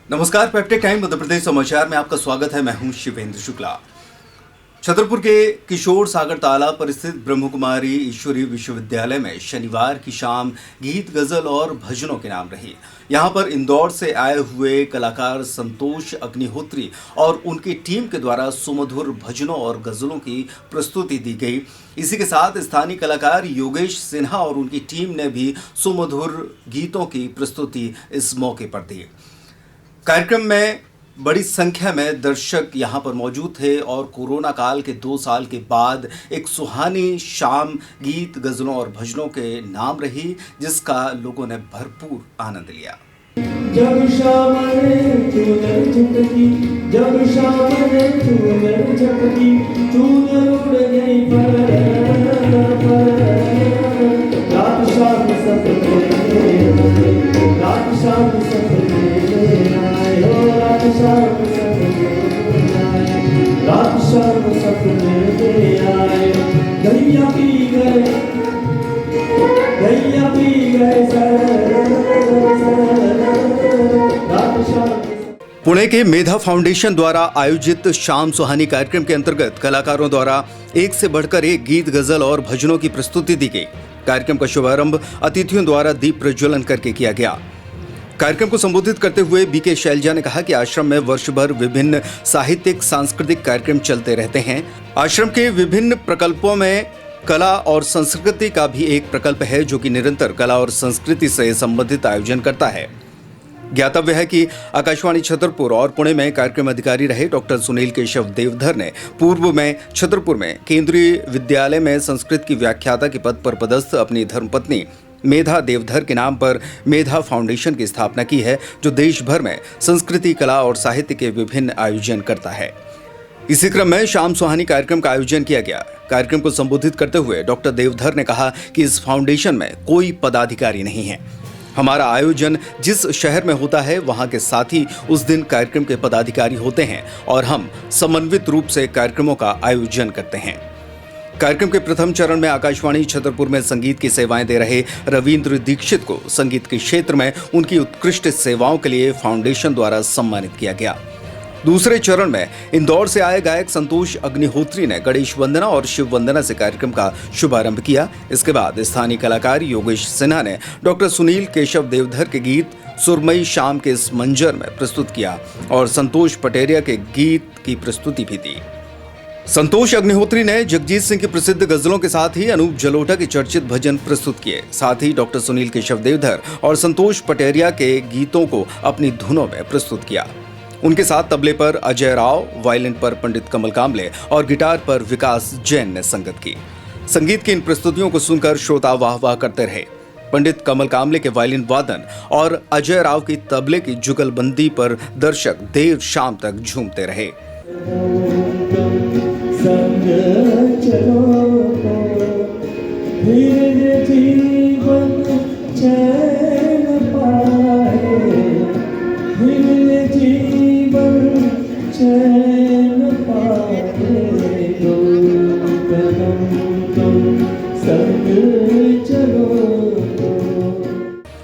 नमस्कार। पेप्टेक टाइम मध्य प्रदेश समाचार में आपका स्वागत है। मैं हूं शिवेंद्र शुक्ला। छतरपुर के किशोर सागर तालाब पर स्थित ब्रह्म कुमारी ईश्वरी विश्वविद्यालय में शनिवार की शाम गीत, गजल और भजनों के नाम रही। यहां पर इंदौर से आए हुए कलाकार संतोष अग्निहोत्री और उनकी टीम के द्वारा सुमधुर भजनों और गजलों की प्रस्तुति दी गई। इसी के साथ स्थानीय कलाकार योगेश सिन्हा और उनकी टीम ने भी सुमधुर गीतों की प्रस्तुति इस मौके पर दी। कार्यक्रम में बड़ी संख्या में दर्शक यहां पर मौजूद थे और कोरोना काल के 2 साल के बाद एक सुहानी शाम गीत, गजलों और भजनों के नाम रही, जिसका लोगों ने भरपूर आनंद लिया। जब शाम चूनर झटकी, जब शाम चूनर झटकी, चूनर उड़ गई रात शाम सपने आए, रात शाम सपने आए, रात शाम सपने आए, रात शाम सपने आए। गैया पी गए, गैया पी गए पुणे के मेधा फाउंडेशन द्वारा आयोजित शाम सुहानी कार्यक्रम के अंतर्गत कलाकारों द्वारा एक से बढ़कर एक गीत, गजल और भजनों की प्रस्तुति दी गई। कार्यक्रम का शुभारंभ अतिथियों द्वारा दीप प्रज्वलन करके किया गया। कार्यक्रम को संबोधित करते हुए बीके शैलजा ने कहा कि आश्रम में वर्ष भर विभिन्न साहित्यिक, सांस्कृतिक कार्यक्रम चलते रहते हैं। आश्रम के विभिन्न प्रकल्पों में कला और संस्कृति का भी एक प्रकल्प है, जो कि निरंतर कला और संस्कृति से संबंधित आयोजन करता है। ज्ञातव्य है कि आकाशवाणी छतरपुर और पुणे में कार्यक्रम अधिकारी रहे डॉक्टर सुनील केशव देवधर ने पूर्व में छतरपुर में केंद्रीय विद्यालय में संस्कृत की व्याख्याता के पद पर पदस्थ अपनी धर्मपत्नी मेधा देवधर के नाम पर मेधा फाउंडेशन की स्थापना की है, जो देश भर में संस्कृति, कला और साहित्य के विभिन्न आयोजन करता है। इसी क्रम में शाम सुहानी कार्यक्रम का आयोजन किया गया। कार्यक्रम को संबोधित करते हुए डॉक्टर देवधर ने कहा कि इस फाउंडेशन में कोई पदाधिकारी नहीं है। हमारा आयोजन जिस शहर में होता है, वहां के साथ ही उस दिन कार्यक्रम के पदाधिकारी होते हैं और हम समन्वित रूप से कार्यक्रमों का आयोजन करते हैं। कार्यक्रम के प्रथम चरण में आकाशवाणी छतरपुर में संगीत की सेवाएं दे रहे रविंद्र दीक्षित को संगीत के क्षेत्र में उनकी उत्कृष्ट सेवाओं के लिए फाउंडेशन द्वारा सम्मानित किया गया। दूसरे चरण में इंदौर से आए गायक संतोष अग्निहोत्री ने गणेश वंदना और शिव वंदना से कार्यक्रम का शुभारंभ किया। इसके बाद स्थानीय कलाकार योगेश सिन्हा ने डॉक्टर सुनील केशव देवधर के गीत सुरमई शाम के इस मंजर में प्रस्तुत किया और संतोष पटेरिया के गीत की प्रस्तुति भी दी। संतोष अग्निहोत्री ने जगजीत सिंह की प्रसिद्ध गजलों के साथ ही अनूप जलोटा के चर्चित भजन प्रस्तुत किए। साथ ही डॉक्टर सुनील केशव देवधर और संतोष पटेरिया के गीतों को अपनी धुनों में प्रस्तुत किया। उनके साथ तबले पर अजय राव, वायलिन पर पंडित कमल कामले और गिटार पर विकास जैन ने संगत की। संगीत की इन प्रस्तुतियों को सुनकर श्रोता वाह वाह करते रहे। पंडित कमल कामले के वायलिन वादन और अजय राव की तबले की जुगलबंदी पर दर्शक देर शाम तक झूमते रहे।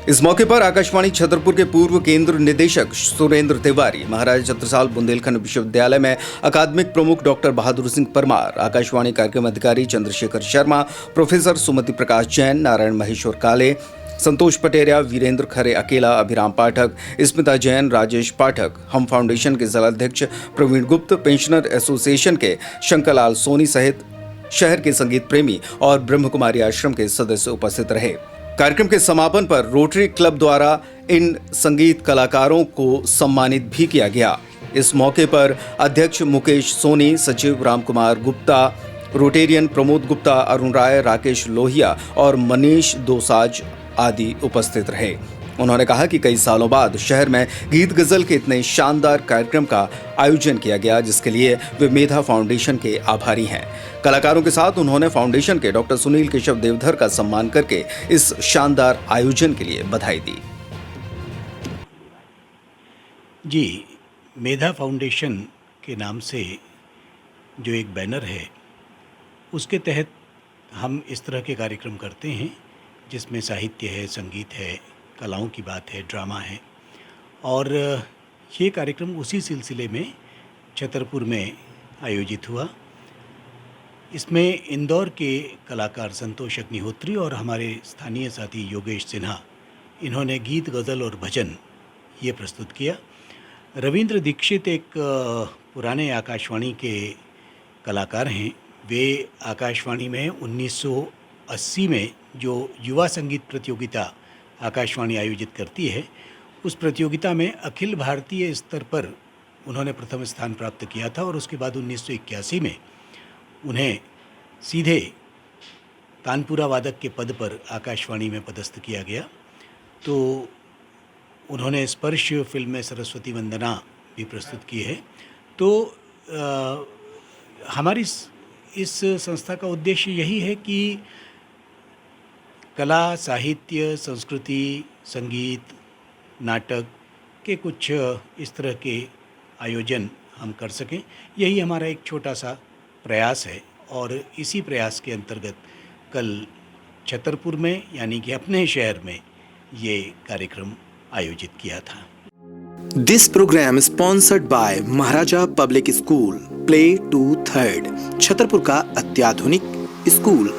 इस मौके पर आकाशवाणी छतरपुर के पूर्व केंद्र निदेशक सुरेंद्र तिवारी, महाराजा छत्रसाल बुंदेलखंड विश्वविद्यालय में अकादमिक प्रमुख डॉक्टर बहादुर सिंह परमार, आकाशवाणी कार्यक्रम अधिकारी चंद्रशेखर शर्मा, प्रोफेसर सुमति प्रकाश जैन, नारायण महेश्वर काले, संतोष पटेरिया, वीरेंद्र खरे अकेला, अभिराम पाठक, स्मिता जैन, राजेश पाठक, हम फाउंडेशन के जिलाध्यक्ष प्रवीण गुप्त, पेंशनर एसोसिएशन के शंकरलाल सोनी सहित शहर के संगीत प्रेमी और ब्रह्म कुमारी आश्रम के सदस्य उपस्थित रहे। कार्यक्रम के समापन पर रोटरी क्लब द्वारा इन संगीत कलाकारों को सम्मानित भी किया गया। इस मौके पर अध्यक्ष मुकेश सोनी, सचिव रामकुमार गुप्ता, रोटेरियन प्रमोद गुप्ता, अरुण राय, राकेश लोहिया और मनीष दोसाज आदि उपस्थित रहे। उन्होंने कहा कि कई सालों बाद शहर में गीत गजल के इतने शानदार कार्यक्रम का आयोजन किया गया, जिसके लिए वे मेधा फाउंडेशन के आभारी हैं। कलाकारों के साथ उन्होंने फाउंडेशन के डॉक्टर सुनील केशव देवधर का सम्मान करके इस शानदार आयोजन के लिए बधाई दी। जी, मेधा फाउंडेशन के नाम से जो एक बैनर है, उसके तहत हम इस तरह के कार्यक्रम करते हैं जिसमें साहित्य है, संगीत है, कलाओं की बात है, ड्रामा है। और ये कार्यक्रम उसी सिलसिले में छतरपुर में आयोजित हुआ। इसमें इंदौर के कलाकार संतोष अग्निहोत्री और हमारे स्थानीय साथी योगेश सिन्हा, इन्होंने गीत, गज़ल और भजन ये प्रस्तुत किया। रविंद्र दीक्षित एक पुराने आकाशवाणी के कलाकार हैं। वे आकाशवाणी में 1980 में जो युवा संगीत प्रतियोगिता आकाशवाणी आयोजित करती है, उस प्रतियोगिता में अखिल भारतीय स्तर पर उन्होंने प्रथम स्थान प्राप्त किया था और उसके बाद 1981 में उन्हें सीधे तानपुरा वादक के पद पर आकाशवाणी में पदस्थ किया गया। तो उन्होंने स्पर्श फिल्म में सरस्वती वंदना भी प्रस्तुत की है। तो हमारी इस संस्था का उद्देश्य यही है कि कला, साहित्य, संस्कृति, संगीत, नाटक के कुछ इस तरह के आयोजन हम कर सकें। यही हमारा एक छोटा सा प्रयास है और इसी प्रयास के अंतर्गत कल छतरपुर में, यानी कि अपने शहर में, ये कार्यक्रम आयोजित किया था। This program is sponsored by Maharaja public school, play to third, Chhatarpur का अत्याधुनिक स्कूल